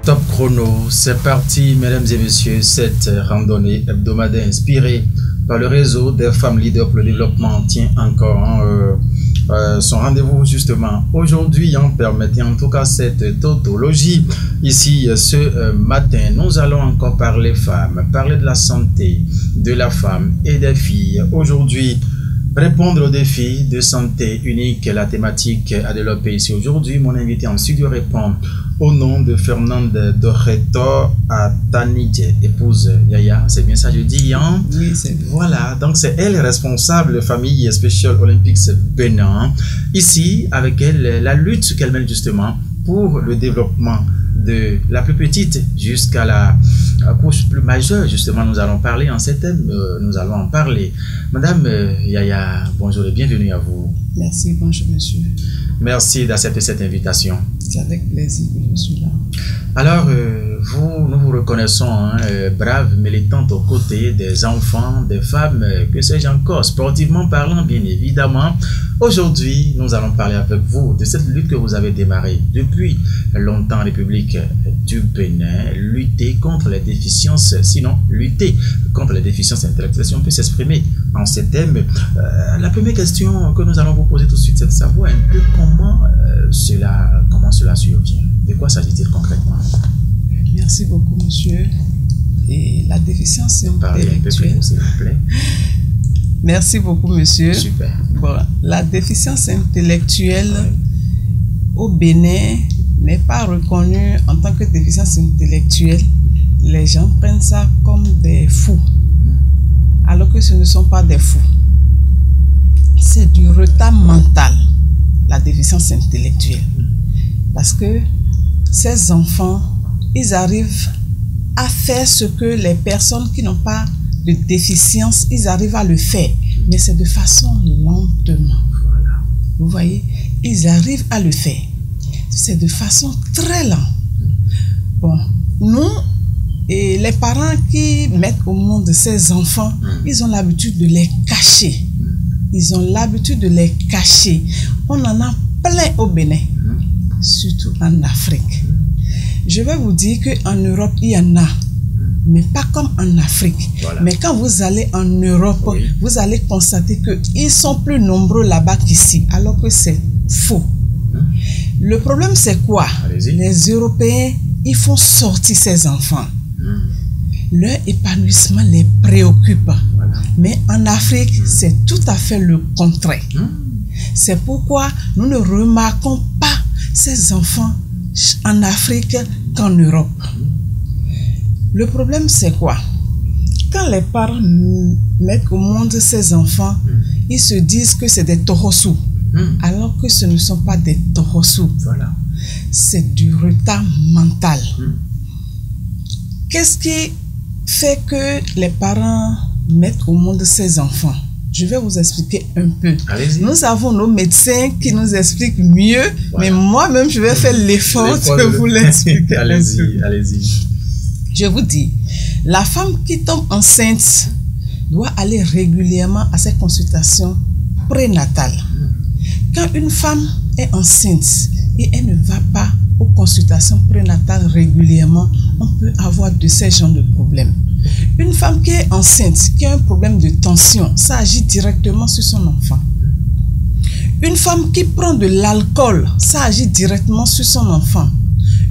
Top chrono, c'est parti mesdames et messieurs, cette randonnée hebdomadaire inspirée par le réseau des femmes leaders pour le développement tient encore son rendez-vous justement aujourd'hui. Permettez en tout cas cette tautologie ici ce matin. Nous allons encore parler femmes, parler de la santé de la femme et des filles. Aujourd'hui, répondre aux défis de santé unique, la thématique à développer ici aujourd'hui. Mon invité en studio répond au nom de Fernande Dorreto Atanidje, épouse Yaya, c'est bien ça je dis, hein? Oui, c'est bien. Voilà, donc c'est elle responsable famille Special Olympics Bénin. Ici, avec elle, la lutte qu'elle mène justement pour le développement de la plus petite jusqu'à la couche plus majeure. Justement, nous allons parler en ces thèmes, nous allons en parler. Madame Yaya, bonjour et bienvenue à vous. Merci, bonjour monsieur. Merci d'accepter cette invitation. C'est avec plaisir que je suis là. Alors, nous vous reconnaissons brave militante aux côtés des enfants, des femmes, que sais-je encore, sportivement parlant bien évidemment. Aujourd'hui, nous allons parler avec vous de cette lutte que vous avez démarrée depuis longtemps en République du Bénin, lutter contre les déficiences, sinon lutter contre les déficiences intellectuelles, si on peut s'exprimer en ces thèmes. La première question que nous allons vous poser tout de suite, c'est de savoir un peu comment cela survient. De quoi s'agit-il concrètement? Merci beaucoup monsieur. Et la déficience intellectuelle. S'il vous plaît. Merci beaucoup monsieur. Super. Bon, la déficience intellectuelle au Bénin n'est pas reconnue en tant que déficience intellectuelle. Les gens prennent ça comme des fous, alors que ce ne sont pas des fous. C'est du retard mental, la déficience intellectuelle. Parce que ces enfants, ils arrivent à faire ce que les personnes qui n'ont pas de déficience, ils arrivent à le faire. Mais c'est de façon lentement. Voilà. Vous voyez, ils arrivent à le faire. C'est de façon très lente. Bon, nous, et les parents qui mettent au monde ces enfants, ils ont l'habitude de les cacher. Ils ont l'habitude de les cacher. On en a plein au Bénin, surtout en Afrique. Je vais vous dire qu'en Europe, il y en a, mais pas comme en Afrique. Voilà. Mais quand vous allez en Europe, oui, vous allez constater qu'ils sont plus nombreux là-bas qu'ici, alors que c'est faux. Le problème, c'est quoi? Les Européens, ils font sortir ces enfants. Leur épanouissement les préoccupe. Voilà. Mais en Afrique, c'est tout à fait le contraire. C'est pourquoi nous ne remarquons pas ces enfants en Afrique qu'en Europe. Le problème, c'est quoi? Quand les parents mettent au monde ces enfants, ils se disent que c'est des torossous, alors que ce ne sont pas des torossous. Voilà. C'est du retard mental. Qu'est-ce qui fait que les parents mettent au monde ces enfants? Je vais vous expliquer un peu. Nous avons nos médecins qui nous expliquent mieux, voilà, mais moi-même, je vais faire l'effort de vous l'expliquer. Allez-y, allez-y. Je vous dis, la femme qui tombe enceinte doit aller régulièrement à ses consultations prénatales. Quand une femme est enceinte et elle ne va pas aux consultations prénatales régulièrement, on peut avoir de ces genres de problèmes. Une femme qui est enceinte, qui a un problème de tension, ça agit directement sur son enfant. Une femme qui prend de l'alcool, ça agit directement sur son enfant.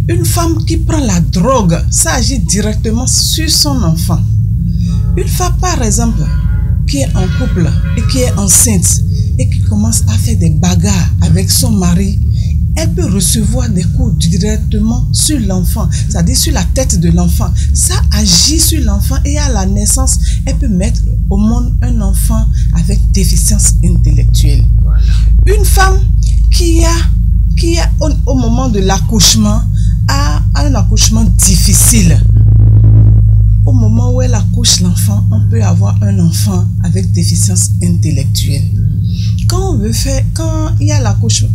Une femme qui prend la drogue, ça agit directement sur son enfant. Une femme, par exemple, qui est en couple et qui est enceinte et qui commence à faire des bagarres avec son mari, elle peut recevoir des coups directement sur l'enfant, c'est-à-dire sur la tête de l'enfant. Ça agit sur l'enfant et à la naissance, elle peut mettre au monde un enfant avec déficience intellectuelle. Voilà. Une femme qui a au moment de l'accouchement, a un accouchement difficile. Au moment où elle accouche l'enfant, on peut avoir un enfant avec déficience intellectuelle. Quand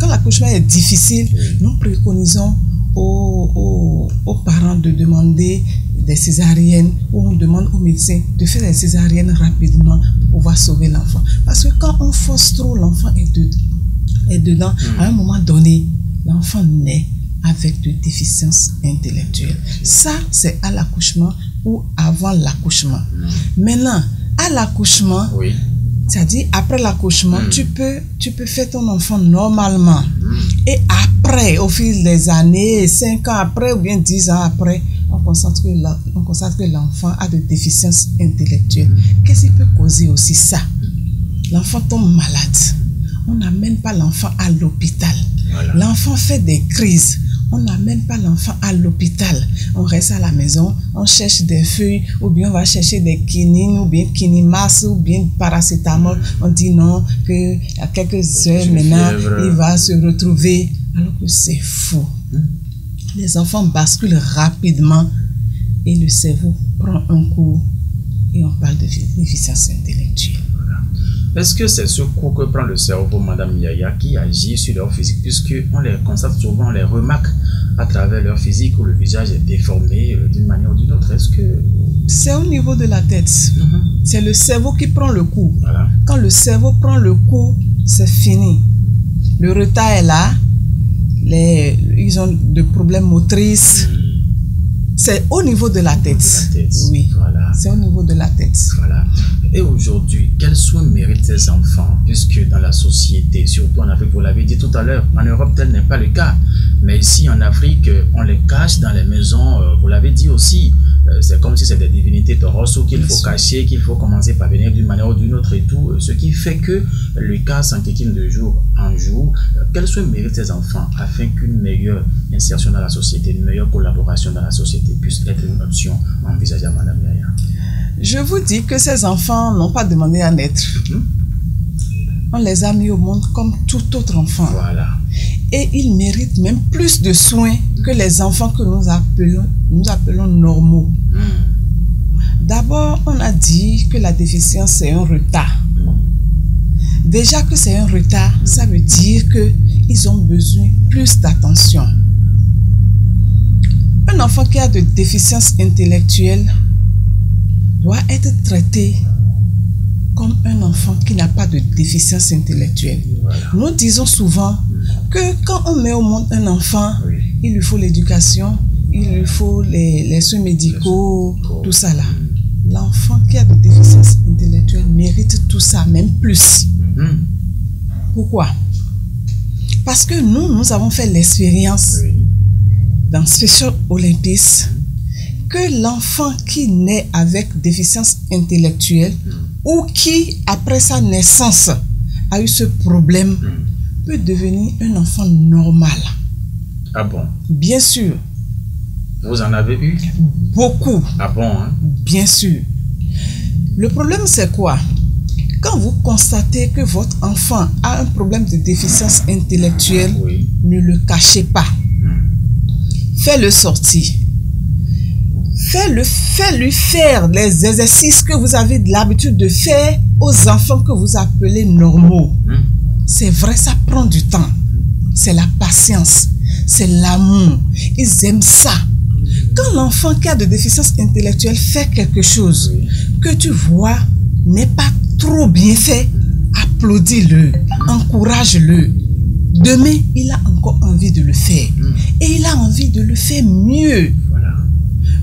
l'accouchement est difficile, nous préconisons aux parents de demander des césariennes, ou on demande aux médecins de faire des césariennes rapidement pour pouvoir sauver l'enfant. Parce que quand on force trop, l'enfant est dedans. À un moment donné, l'enfant naît avec des déficiences intellectuelles. Ça, c'est à l'accouchement ou avant l'accouchement. Maintenant, à l'accouchement, Oui. c'est-à-dire après l'accouchement, tu peux faire ton enfant normalement. Et après, au fil des années, 5 ans après ou bien 10 ans après, on constate que l'enfant a des déficiences intellectuelles. Qu'est-ce qui peut causer aussi ça? L'enfant tombe malade. On n'amène pas l'enfant à l'hôpital. Voilà. L'enfant fait des crises. On n'amène pas l'enfant à l'hôpital. On reste à la maison, on cherche des feuilles, ou bien on va chercher des quinines, ou bien quinimas, ou bien paracétamol. On dit non, qu'à quelques heures maintenant, il va se retrouver. Alors que c'est faux. Les enfants basculent rapidement et le cerveau prend un coup et on parle de déficience intellectuelle. Est-ce que c'est ce coup que prend le cerveau, Madame Yaya, qui agit sur leur physique, puisqu'on les constate souvent, on les remarque à travers leur physique où le visage est déformé d'une manière ou d'une autre? Est-ce que... C'est au niveau de la tête. C'est le cerveau qui prend le coup. Voilà. Quand le cerveau prend le coup, c'est fini. Le retard est là. Ils ont des problèmes motrices. C'est au niveau de la tête. Oui, voilà. C'est au niveau de la tête. Voilà. Et aujourd'hui, quels soins méritent ces enfants? Puisque dans la société, surtout en Afrique, vous l'avez dit tout à l'heure, en Europe, tel n'est pas le cas. Mais ici, en Afrique, on les cache dans les maisons. Vous l'avez dit aussi, c'est comme si c'était des divinités Torosso qu'il faut cacher, qu'il faut commencer par venir d'une manière ou d'une autre et tout. Ce qui fait que le cas s'enquiquine de jour en jour. Quels soins méritent ces enfants afin qu'une meilleure insertion dans la société, une meilleure collaboration dans la société puisse être une option envisageable, Madame Yaya? Je vous dis que ces enfants n'ont pas demandé à naître. On les a mis au monde comme tout autre enfant. Voilà. Et ils méritent même plus de soins que les enfants que nous appelons normaux. D'abord, on a dit que la déficience, c'est un retard. Déjà que c'est un retard, ça veut dire qu'ils ont besoin plus d'attention. Un enfant qui a de déficience intellectuelle doit être traité comme un enfant qui n'a pas de déficience intellectuelle. Voilà. Nous disons souvent que quand on met au monde un enfant, il lui faut l'éducation, il lui faut les soins médicaux, tout ça là. L'enfant qui a de déficience intellectuelle mérite tout ça, même plus. Pourquoi? Parce que nous avons fait l'expérience dans Special Olympics que l'enfant qui naît avec déficience intellectuelle ou qui, après sa naissance, a eu ce problème, peut devenir un enfant normal. Ah bon? Bien sûr. Vous en avez eu? Beaucoup. Ah bon, hein? Bien sûr. Le problème, c'est quoi? Quand vous constatez que votre enfant a un problème de déficience intellectuelle, ne le cachez pas. Faites-le sortir. Faites-lui faire les exercices que vous avez l'habitude de faire aux enfants que vous appelez normaux. C'est vrai, ça prend du temps. C'est la patience. C'est l'amour. Ils aiment ça. Quand l'enfant qui a de déficience intellectuelle fait quelque chose que tu vois n'est pas trop bien fait, applaudis-le, encourage-le. Demain, il a encore envie de le faire. Et il a envie de le faire mieux. Voilà.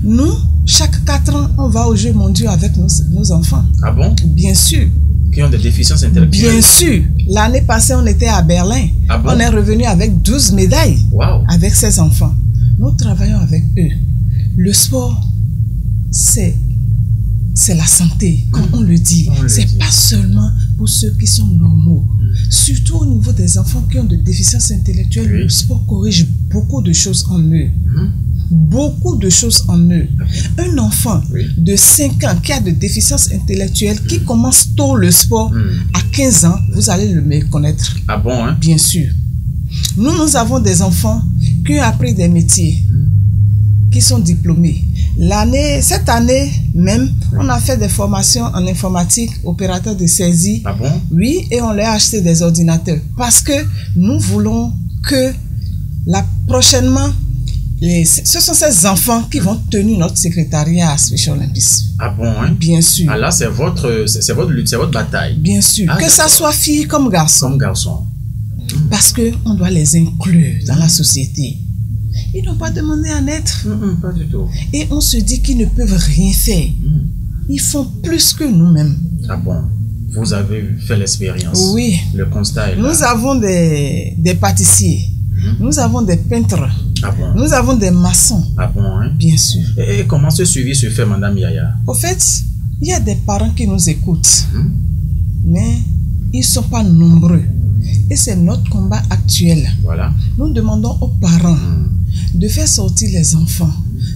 Nous, chaque 4 ans, on va aux Jeux mondiaux avec nos enfants. Ah bon? Bien sûr. Qui ont des déficiences intellectuelles? Bien sûr. L'année passée, on était à Berlin. Ah bon? On est revenu avec 12 médailles. Wow. Avec ces enfants. Nous travaillons avec eux. Le sport, c'est la santé, comme on le dit. C'est pas seulement pour ceux qui sont normaux. Surtout au niveau des enfants qui ont de déficience intellectuelle, le sport corrige beaucoup de choses en eux. Beaucoup de choses en eux. Un enfant de 5 ans qui a de déficience intellectuelle, qui commence tôt le sport, à 15 ans, vous allez le méconnaître. Ah bon, hein? Bien sûr. Nous avons des enfants qui ont appris des métiers, qui sont diplômés. Cette année même, on a fait des formations en informatique, opérateur de saisie. Ah bon? Oui, et on leur a acheté des ordinateurs. Parce que nous voulons que prochainement, ce sont ces enfants qui vont tenir notre secrétariat à Special Olympics. Ah bon, hein? Bien sûr. Ah là, c'est votre lutte, c'est votre bataille. Bien sûr. Que ça soit fille comme garçon. Comme garçon. Parce qu'on doit les inclure dans la société. Ils n'ont pas demandé à naître. Pas du tout. Et on se dit qu'ils ne peuvent rien faire. Ils font plus que nous-mêmes. Ah bon? Vous avez fait l'expérience? Oui. Le constat est là. Nous avons des pâtissiers. Nous avons des peintres. Ah bon? Nous avons des maçons. Ah bon, hein? Bien sûr. Et comment ce suivi se fait, Madame Yaya? Au fait, il y a des parents qui nous écoutent. Mais ils ne sont pas nombreux. Et c'est notre combat actuel. Voilà. Nous demandons aux parents de faire sortir les enfants.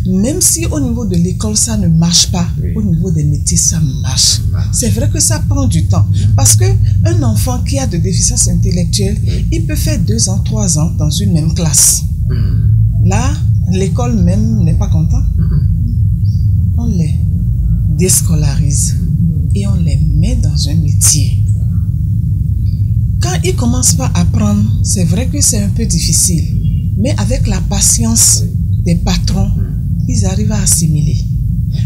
Même si au niveau de l'école, ça ne marche pas, au niveau des métiers, ça marche. C'est vrai que ça prend du temps. Parce qu'un enfant qui a de déficience intellectuelle, il peut faire 2 ans, 3 ans dans une même classe. Là, l'école même n'est pas content. On les déscolarise et on les met dans un métier. Quand ils ne commencent pas à apprendre, c'est vrai que c'est un peu difficile. Mais avec la patience des patrons, ils arrivent à assimiler.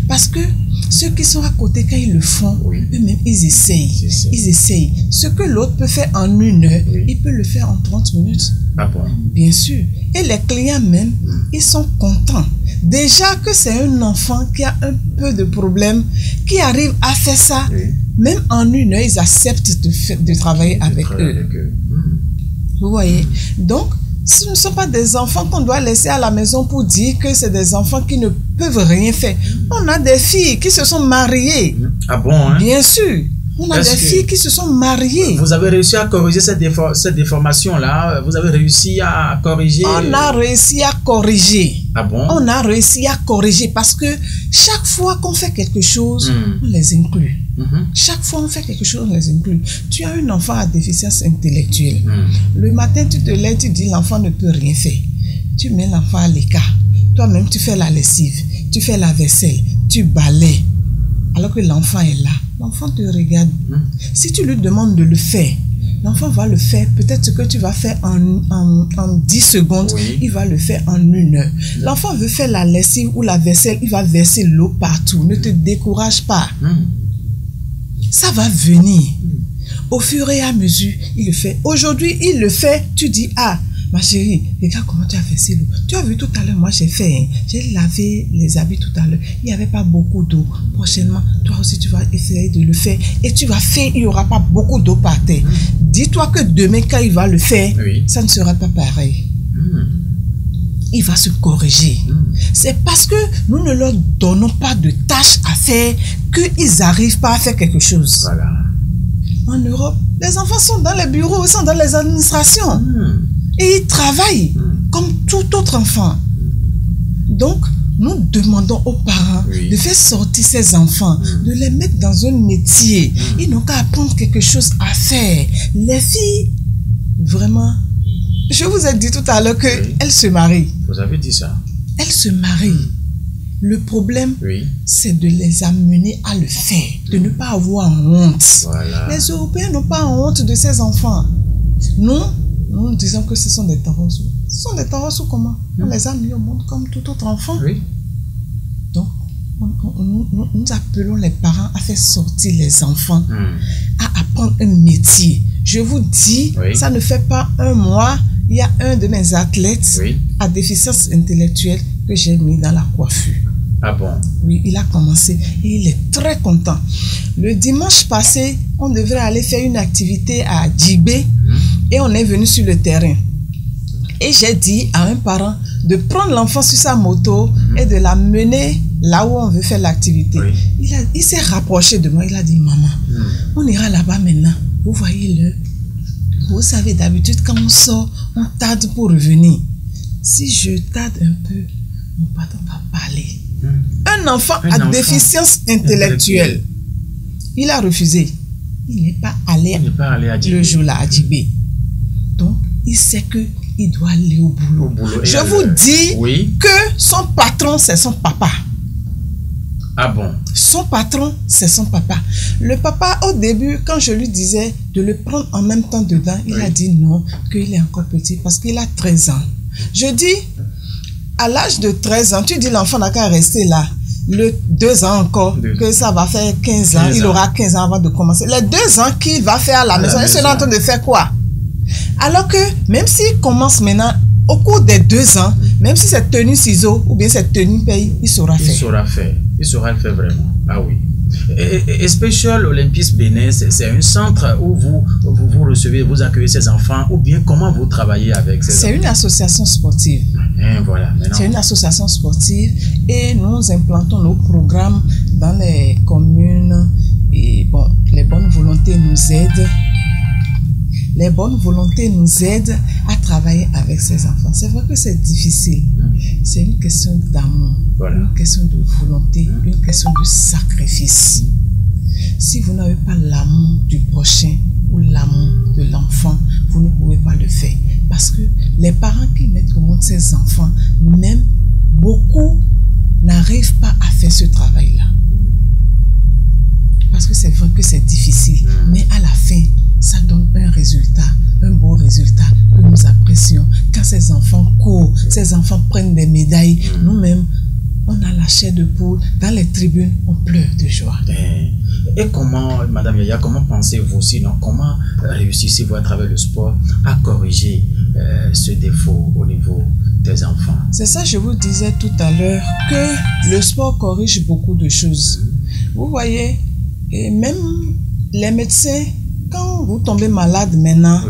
Parce que ceux qui sont à côté, quand ils le font, eux-mêmes, ils essayent. Ils essayent. Ce que l'autre peut faire en 1 heure, il peut le faire en 30 minutes. Ah bon? Bien sûr. Et les clients même, ils sont contents. Déjà que c'est un enfant qui a un peu de problème, qui arrive à faire ça, même en 1 heure, ils acceptent de travailler avec eux. Vous voyez? Donc, ce ne sont pas des enfants qu'on doit laisser à la maison pour dire que c'est des enfants qui ne peuvent rien faire. On a des filles qui se sont mariées. Ah bon, hein? Bien sûr. On a des filles qui se sont mariées. Vous avez réussi à corriger cette déformation-là? Vous avez réussi à corriger? On a réussi à corriger. Ah bon? On a réussi à corriger parce que chaque fois qu'on fait quelque chose, on les inclut. Chaque fois qu'on fait quelque chose, on les inclut. Tu as un enfant à déficience intellectuelle. Le matin, tu te lèves, tu dis l'enfant ne peut rien faire. Tu mets l'enfant à l'écart. Toi-même, tu fais la lessive, tu fais la vaisselle, tu balayes. Alors que l'enfant est là, l'enfant te regarde. Si tu lui demandes de le faire, l'enfant va le faire. Peut-être ce que tu vas faire en 10 secondes, il va le faire en 1 heure. L'enfant veut faire la lessive ou la vaisselle, il va verser l'eau partout. Ne te décourage pas. Ça va venir. Au fur et à mesure, il le fait. Aujourd'hui, il le fait, tu dis, ah, ma chérie, regarde comment tu as versé l'eau. Tu as vu tout à l'heure, moi j'ai fait, hein, j'ai lavé les habits tout à l'heure. Il n'y avait pas beaucoup d'eau. Prochainement, toi aussi tu vas essayer de le faire. Et tu vas faire, il n'y aura pas beaucoup d'eau par terre. Dis-toi que demain, quand il va le faire, ça ne sera pas pareil. Il va se corriger. C'est parce que nous ne leur donnons pas de tâches à faire qu'ils n'arrivent pas à faire quelque chose. Voilà. En Europe, les enfants sont dans les bureaux, ils sont dans les administrations. Et ils travaillent comme tout autre enfant. Donc, nous demandons aux parents de faire sortir ces enfants, de les mettre dans un métier. Ils n'ont qu'à apprendre quelque chose à faire. Les filles, vraiment, je vous ai dit tout à l'heure qu'elles se marient. Vous avez dit ça? Elles se marient. Le problème, c'est de les amener à le faire, de ne pas avoir honte. Voilà. Les Européens n'ont pas honte de ces enfants. Nous disons que ce sont des tarosous. Ce sont des tarosous comment? On les a mis au monde comme tout autre enfant. Donc, nous appelons les parents à faire sortir les enfants, à apprendre un métier. Je vous dis, ça ne fait pas 1 mois, il y a un de mes athlètes à déficience intellectuelle que j'ai mis dans la coiffure. Ah bon? Oui, il a commencé et il est très content. Le dimanche passé, on devrait aller faire une activité à Djibé et on est venu sur le terrain. Et j'ai dit à un parent de prendre l'enfant sur sa moto et de la mener là où on veut faire l'activité. Il s'est rapproché de moi, il a dit, maman, on ira là-bas maintenant. Vous voyez le... Vous savez, d'habitude, quand on sort, on tarde pour revenir. Si je tarde un peu, mon patron va parler. Un enfant à déficience intellectuelle, il a refusé. Il n'est pas allé, le jour-là à Djibé. Donc, il sait qu'il doit aller au boulot. Je vous dis que son patron, c'est son papa. Ah bon? Son patron, c'est son papa. Le papa, au début, quand je lui disais de le prendre en même temps dedans, il a dit non, qu'il est encore petit parce qu'il a 13 ans. Je dis, à l'âge de 13 ans, tu dis l'enfant n'a qu'à rester là. Le 2 ans encore, que ça va faire 15 ans. Il aura 15 ans avant de commencer. Les 2 ans qu'il va faire à la maison, il sera en train de faire quoi? Alors que, même s'il commence maintenant, au cours des 2 ans, Même si c'est tenue ciseaux ou bien c'est tenue paye, il saura faire. Il saura faire. Il saura le faire vraiment. Ah oui. Et Special Olympics Bénin, c'est un centre où vous recevez, vous accueillez ces enfants, ou bien comment vous travaillez avec ces enfants? C'est une association sportive. Et voilà, c'est une association sportive et nous implantons nos programmes dans les communes. Et bon, les bonnes volontés nous aident. Les bonnes volontés nous aident à travailler avec ces enfants. C'est vrai que c'est difficile. C'est une question d'amour, voilà. Une question de volonté, une question de sacrifice. Si vous n'avez pas l'amour du prochain ou l'amour de l'enfant, vous ne pouvez pas le faire. Parce que les parents qui mettent au monde ces enfants, même beaucoup n'arrivent pas à faire ce travail-là. Parce que c'est vrai que c'est difficile, mais à la fin, ça donne un résultat, un beau résultat que nous apprécions. Quand ces enfants courent, ces enfants prennent des médailles, nous-mêmes, on a la chair de poule. Dans les tribunes, on pleure de joie. Et comment, Madame Yaya, comment pensez-vous sinon, comment réussissez-vous à travers le sport à corriger ce défaut au niveau des enfants? C'est ça, je vous disais tout à l'heure, que le sport corrige beaucoup de choses. Vous voyez, et même les médecins, quand vous tombez malade maintenant,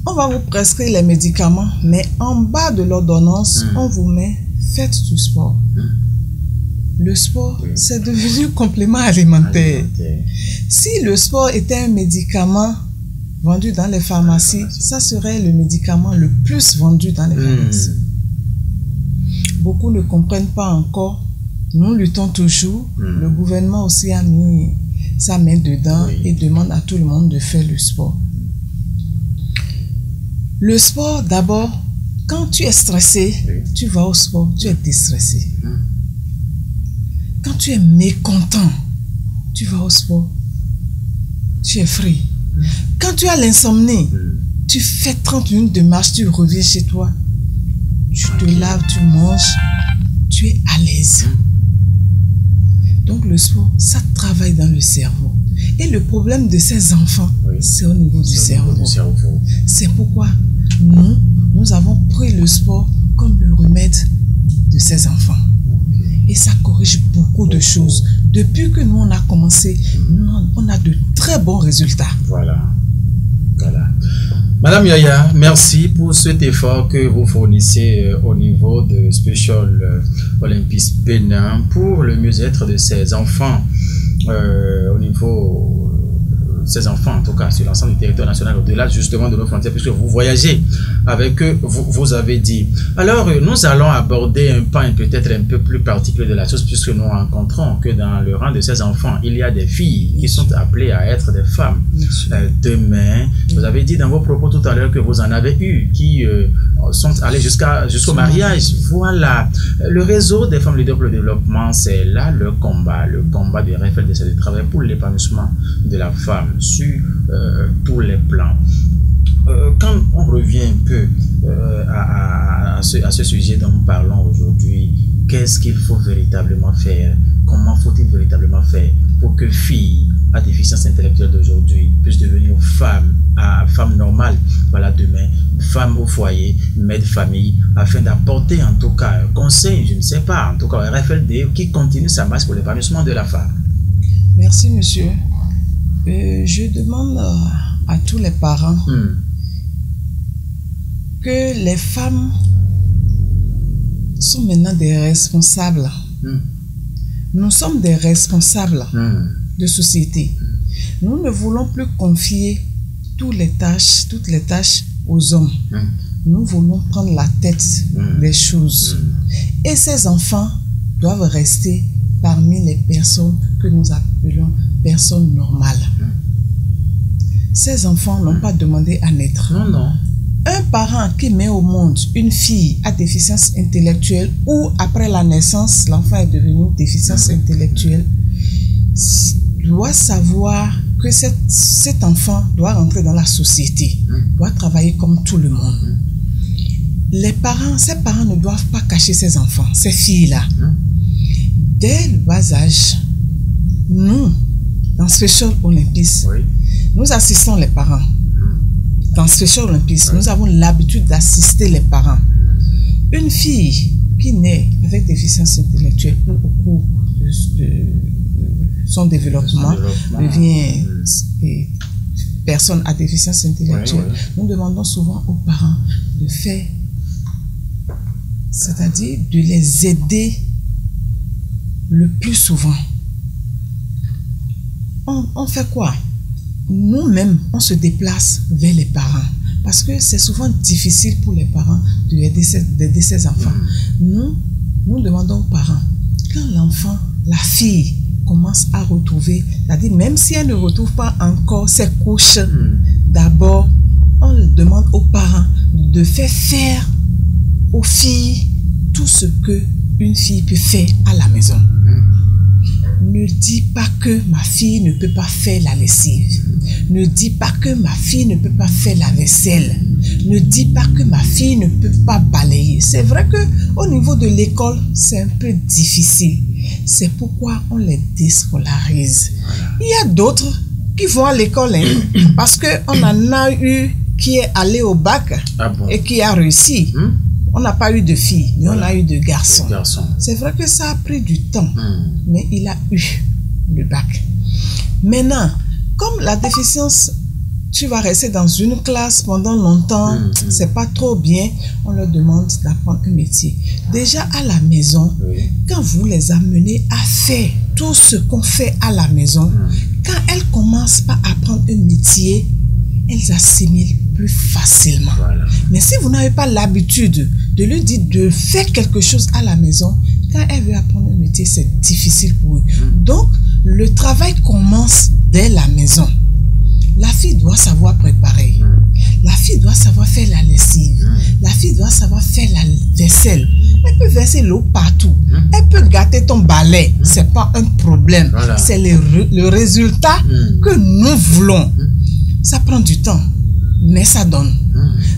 on va vous prescrire les médicaments, mais en bas de l'ordonnance, on vous met faites du sport. Le sport, c'est devenu complément alimentaire. Si le sport était un médicament vendu dans les pharmacies, ça serait le médicament le plus vendu dans les pharmacies. Beaucoup ne comprennent pas encore. Nous luttons toujours. Le gouvernement aussi a mis sa main dedans et demande à tout le monde de faire le sport. Le sport, d'abord, quand tu es stressé, tu vas au sport, tu es déstressé. Quand tu es mécontent, tu vas au sport, tu es free. Quand tu as l'insomnie, tu fais 30 minutes de marche, tu reviens chez toi, tu te laves, tu manges, tu es à l'aise. Donc le sport, ça travaille dans le cerveau. Et le problème de ces enfants, c'est au niveau du cerveau. C'est pourquoi nous avons pris le sport comme le remède de ces enfants. Et ça corrige beaucoup de choses. Depuis que nous, on a commencé, on a de très bons résultats. Voilà. Madame Yaya, merci pour cet effort que vous fournissez au niveau de Special Olympics Bénin pour le mieux-être de ces enfants, au niveau ces enfants, en tout cas, sur l'ensemble du territoire national, au-delà justement de nos frontières, puisque vous voyagez avec eux, vous avez dit. Alors, nous allons aborder un pan peut-être un peu plus particulier de la chose, puisque nous rencontrons que dans le rang de ces enfants, il y a des filles qui sont appelées à être des femmes. Demain, vous avez dit dans vos propos tout à l'heure que vous en avez eu, qui sont allés jusqu'au mariage. Voilà. Le réseau des femmes leaders pour le développement, c'est là le combat de RFLDC, de travail pour l'épanouissement de la femme sur tous les plans. Quand on revient un peu à ce sujet dont nous parlons aujourd'hui, qu'est-ce qu'il faut véritablement faire? Comment faut-il véritablement faire pour que filles à déficience intellectuelle d'aujourd'hui puissent devenir femmes normales, voilà, demain, femmes au foyer, mères de famille, afin d'apporter en tout cas un conseil, je ne sais pas, en tout cas un RFLD qui continue sa marche pour l'épanouissement de la femme? Merci, monsieur. Je demande à tous les parents que les femmes sont maintenant des responsables. Nous sommes des responsables de société. Nous ne voulons plus confier toutes les tâches aux hommes. Nous voulons prendre la tête des choses. Et ces enfants doivent rester parmi les personnes que nous appelons personnes normales. Ces enfants n'ont pas demandé à naître. Non. Un parent qui met au monde une fille à déficience intellectuelle ou après la naissance, l'enfant est devenu déficience intellectuelle, doit savoir que cet enfant doit rentrer dans la société, doit travailler comme tout le monde. Ces parents ne doivent pas cacher ces enfants, ces filles-là. Dès le bas âge, nous, dans Special Olympics, nous assistons les parents. Dans Special Olympics, nous avons l'habitude d'assister les parents. une fille qui naît avec déficience intellectuelle ou au cours de son développement devient personne à déficience intellectuelle, nous demandons souvent aux parents de faire, c'est-à-dire de les aider le plus souvent. On fait quoi? Nous-mêmes, on se déplace vers les parents parce que c'est souvent difficile pour les parents d'aider ces enfants. Nous demandons aux parents, quand l'enfant, la fille, commence à retrouver, c'est-à-dire même si elle ne retrouve pas encore ses couches, d'abord, on demande aux parents de faire aux filles tout ce qu'une fille peut faire à la maison. Ne dis pas que ma fille ne peut pas faire la lessive. Ne dis pas que ma fille ne peut pas faire la vaisselle. Ne dis pas que ma fille ne peut pas balayer. C'est vrai qu'au niveau de l'école, c'est un peu difficile. C'est pourquoi on les déscolarise. Il y a d'autres qui vont à l'école, parce qu'on en a eu qui est allé au bac et qui a réussi. On n'a pas eu de filles, mais on a eu de garçons. C'est vrai que ça a pris du temps, mais il a eu le bac. Maintenant, comme la déficience, tu vas rester dans une classe pendant longtemps, c'est pas trop bien, on leur demande d'apprendre un métier. Déjà à la maison, quand vous les amenez à faire tout ce qu'on fait à la maison, quand elles commencent par apprendre un métier, elles assimilent plus facilement. Mais si vous n'avez pas l'habitude de lui dire de faire quelque chose à la maison, quand elle veut apprendre un métier, c'est difficile pour eux. Donc, le travail commence dès la maison. La fille doit savoir préparer. La fille doit savoir faire la lessive. La fille doit savoir faire la vaisselle. Elle peut verser l'eau partout. Elle peut gâter ton balai. C'est pas un problème. C'est le résultat que nous voulons. Ça prend du temps, mais ça donne.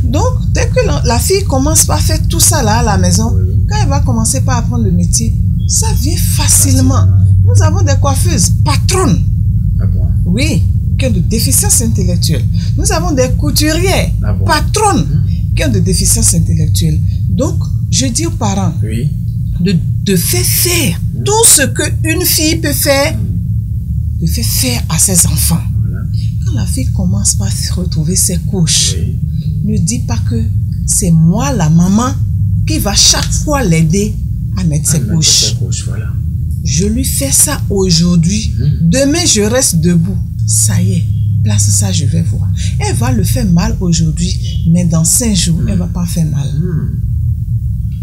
Donc, dès que la fille commence par faire tout ça là à la maison, quand elle va commencer par apprendre le métier, ça vient facilement. Nous avons des coiffeuses patronnes. Oui, qui ont de déficience intellectuelle. Nous avons des couturières patronnes qui ont de déficience intellectuelle. Donc, je dis aux parents de faire tout ce qu'une fille peut faire, de faire à ses enfants. Quand la fille commence par retrouver ses couches, ne dis pas que c'est moi, la maman, qui va chaque fois l'aider à mettre ses couches. Je lui fais ça aujourd'hui. Demain, je reste debout. Ça y est, place ça, je vais voir. Elle va le faire mal aujourd'hui, mais dans 5 jours, elle ne va pas faire mal.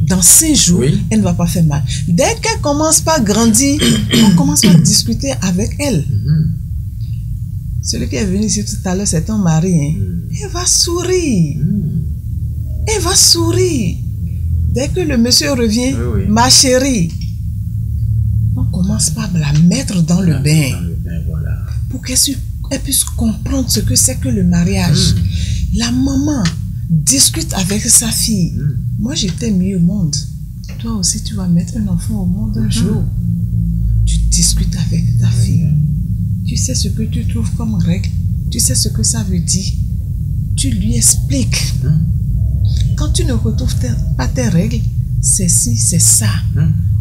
Dans 5 jours, elle ne va pas faire mal. Dès qu'elle commence par grandir, on commence par discuter avec elle. Celui qui est venu ici tout à l'heure, c'est ton mari. Elle va sourire. Elle va sourire. Dès que le monsieur revient, ma chérie, on commence par la mettre dans le bain. Pour qu'elle puisse comprendre ce que c'est que le mariage. La maman discute avec sa fille. Moi, j'étais mis au monde. Toi aussi, tu vas mettre un enfant au monde un jour. Tu discutes avec ta fille. Tu sais ce que tu trouves comme règle. Tu sais ce que ça veut dire. Tu lui expliques. Quand tu ne retrouves pas tes règles, c'est ci, c'est ça.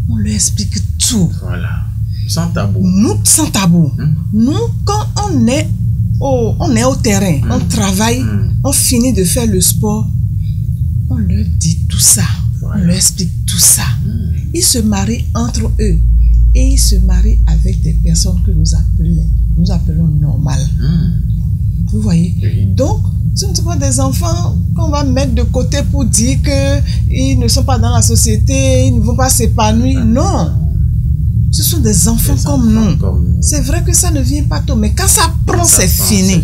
On lui explique tout. Sans tabou. Nous, sans tabou. Nous, quand on est au terrain, on travaille, on finit de faire le sport, on leur dit tout ça. On leur explique tout ça. Ils se marient entre eux. Et ils se marient avec des personnes que nous appelons normales. Vous voyez? Donc, ce ne sont pas des enfants qu'on va mettre de côté pour dire qu'ils ne sont pas dans la société, ils ne vont pas s'épanouir. Non. Ce sont des enfants comme nous. C'est vrai que ça ne vient pas tôt, mais quand ça prend, c'est fini.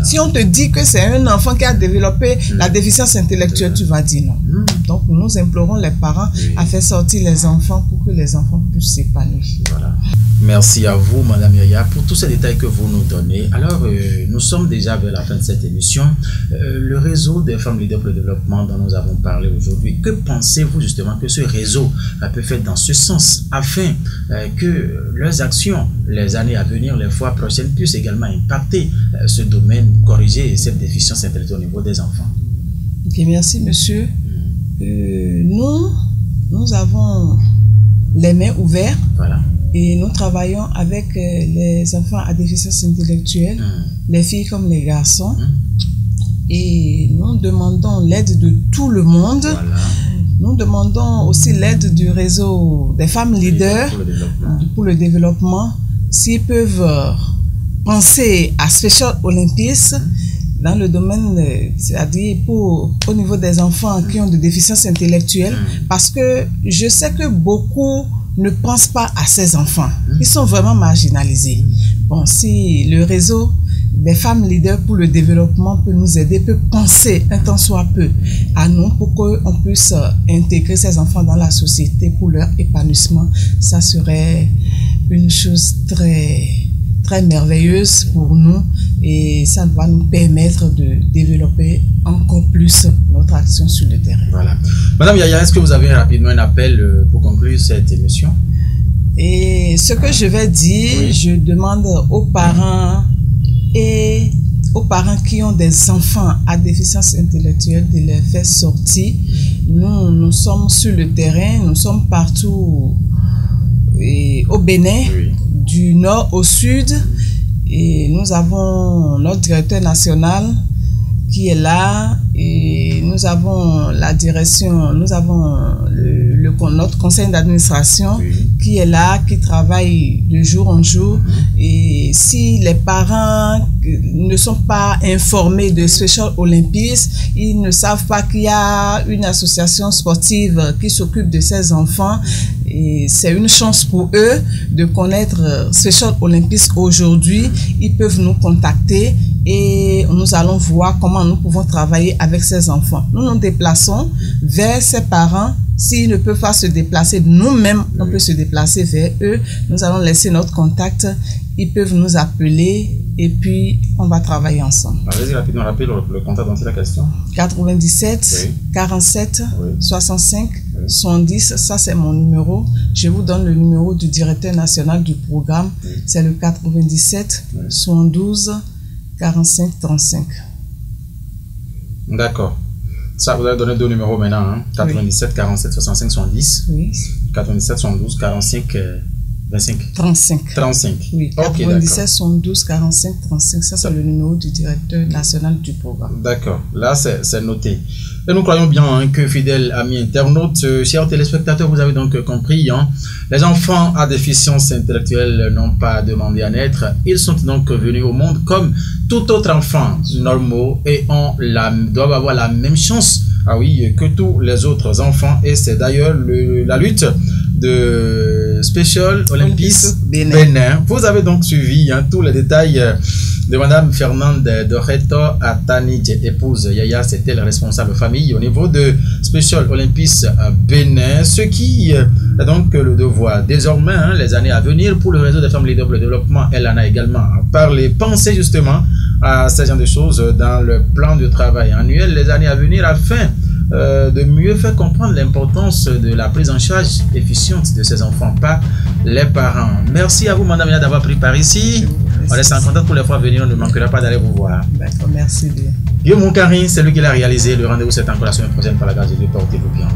Si on te dit que c'est un enfant qui a développé la déficience intellectuelle, tu vas dire non. Donc, nous implorons les parents à faire sortir les enfants pour que les enfants puissent s'épanouir. Merci à vous, Madame Yaya, pour tous ces détails que vous nous donnez. Alors, nous sommes déjà vers la fin de cette émission. Le réseau des femmes leaders pour le développement dont nous avons parlé aujourd'hui, que pensez-vous justement que ce réseau peut faire dans ce sens afin que leurs actions, les années à venir, les fois prochaines, puissent également impacter ce domaine, corriger cette déficience intellectuelle au niveau des enfants? Ok, merci, monsieur. Nous avons les mains ouvertes. Voilà. Et nous travaillons avec les enfants à déficience intellectuelle, les filles comme les garçons. Et nous demandons l'aide de tout le monde. Voilà. Nous demandons aussi l'aide du réseau des femmes leaders pour le développement. S'ils peuvent penser à Special Olympics dans le domaine, c'est-à-dire au niveau des enfants qui ont des déficiences intellectuelles, parce que je sais que beaucoup ne pensent pas à ces enfants. Ils sont vraiment marginalisés. Bon, si le réseau des femmes leaders pour le développement peut nous aider, peut penser un tant soit peu à nous pour qu'on puisse intégrer ces enfants dans la société pour leur épanouissement, ça serait une chose très merveilleuse pour nous et ça va nous permettre de développer encore plus notre action sur le terrain. Voilà. Madame Yaya, est-ce que vous avez rapidement un appel pour conclure cette émission? Et ce que je vais dire, oui, je demande aux parents et aux parents qui ont des enfants à déficience intellectuelle de les faire sortir. Nous sommes sur le terrain, nous sommes partout au Bénin, oui, du nord au sud, et nous avons notre directeur national qui est là, et nous avons la direction, nous avons notre conseil d'administration, oui, qui est là, qui travaille de jour en jour. Et si les parents ne sont pas informés de Special Olympics, ils ne savent pas qu'il y a une association sportive qui s'occupe de ces enfants. Et c'est une chance pour eux de connaître Special Olympics aujourd'hui. Ils peuvent nous contacter et nous allons voir comment nous pouvons travailler avec ces enfants. Nous nous déplaçons vers ces parents. S'ils ne peuvent pas se déplacer, nous-mêmes, on peut se déplacer vers eux. Nous allons laisser notre contact. Ils peuvent nous appeler et puis on va travailler ensemble. Allez-y rapidement, rappelez le contact dans la question. 97 oui, 47 oui, 65 oui, 70, ça c'est mon numéro. Je vous donne le numéro du directeur national du programme. Oui. C'est le 97 oui, 72 45 35. D'accord. Ça, vous avez donné deux numéros maintenant, hein? 97 oui, 47 65 70. Oui. 97 72 45 25. 35. Oui, 97 72 45 35. Ça, c'est le numéro du directeur national du programme. D'accord. Là, c'est noté. Et nous croyons bien hein, que, fidèles amis internautes, chers téléspectateurs, vous avez donc compris, hein, les enfants à déficience intellectuelle n'ont pas demandé à naître. Ils sont donc venus au monde comme tout autre enfant normaux et doivent avoir la même chance, ah oui, que tous les autres enfants. Et c'est d'ailleurs la lutte de Special Olympics Bénin. Vous avez donc suivi hein, tous les détails de Madame Fernande Doreto Atani, épouse Yaya, c'était le responsable famille au niveau de Special Olympics Bénin, ce qui est donc le devoir désormais, hein, les années à venir pour le réseau des femmes leaders pour le développement. Elle en a également parlé, pensé justement à ce genre de choses dans le plan de travail annuel les années à venir afin de mieux faire comprendre l'importance de la prise en charge efficiente de ces enfants par les parents. Merci à vous, Madame Yaya, d'avoir pris par ici. On reste en contact pour les fois à venir, on ne manquera pas d'aller vous voir. D'accord, merci bien. Guillaume Moukari, c'est lui qui l'a réalisé. Le rendez-vous c'est encore la semaine prochaine par la grâce de Dieu. Portez-vous bien.